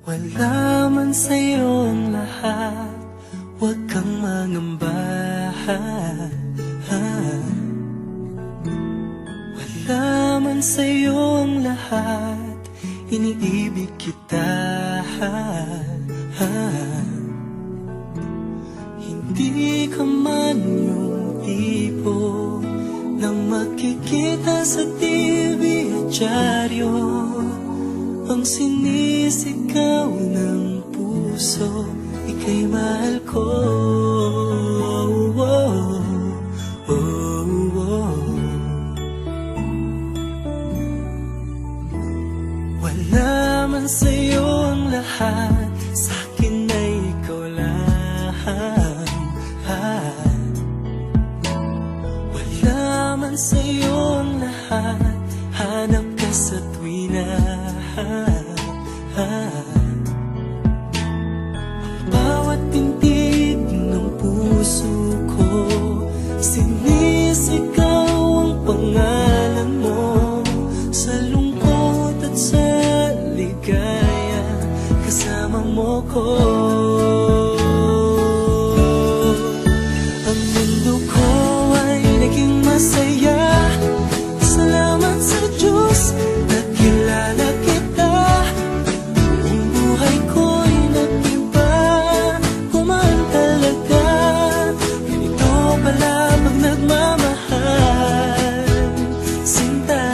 Wala man sa'yo ang lahat, huwag kang mangamba. Wala man sa'yo ang lahat, iniibig kita. Hindi ka man yung tipo nang makikita sa TV at dyaryo, ang sinisigaw ng puso, ika'y mahal ko. Wala man sa'yo ang lahat, sa'kin ay ikaw lang. Wala man sa'yo ang lahat, hanap ka sa tuwina. Ang bawat tintig ng puso ko, sinisigaw ang pangalan mo. Sa lungkot at sa ligaya, kasama mo ko. Ang mundo ko ay naging masaya, salamat sa Diyos, nakilala kita. Ang buhay ko'y nag-iba, kumaan talaga. Ganito pala pag nagmamahal, sinta.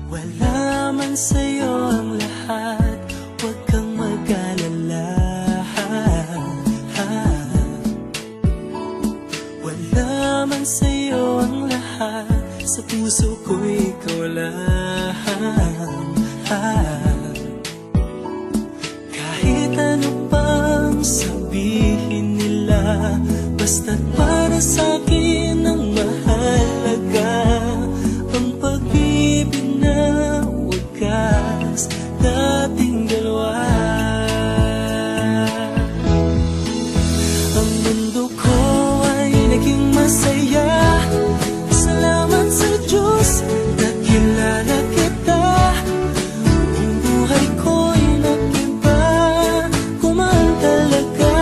Wala man sa'yo ang lahat, huwag kang mag-alala. Wala man sa'yo ang lahat, sa puso ko ikaw lang. Kahit ano pang sabihin nila, basta't para sa'kin ang mahalaga, ang pag-ibig na wagas dating dalawa. Ang mundo ko ay naging masaya, salamat sa Diyos, nakilala kita. Ang buhay ko'y nag-iba, kumaan talaga.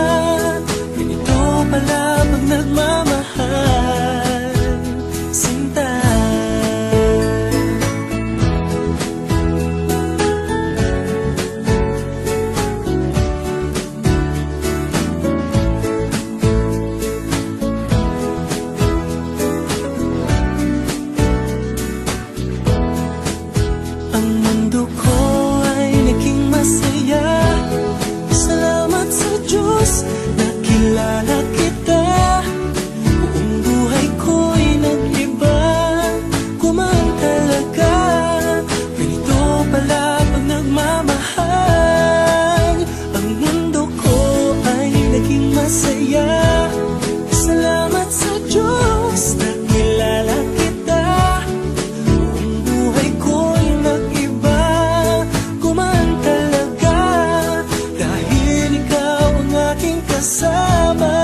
Ganito pala pag nagmamahal, sinta. Ang mundo ko ay naging masaya, salamat sa Diyos, nakilala kita. Buong buhay ko'y nag-iba, kumaan talaga. Ganito pala pag nagmamahal. Ang mundo ko ay naging masaya, salamat sa Diyos, nakilala kita. Buong buhay ko'y nag-iba, kumaan talaga. Dahil ikaw ang aking kasama.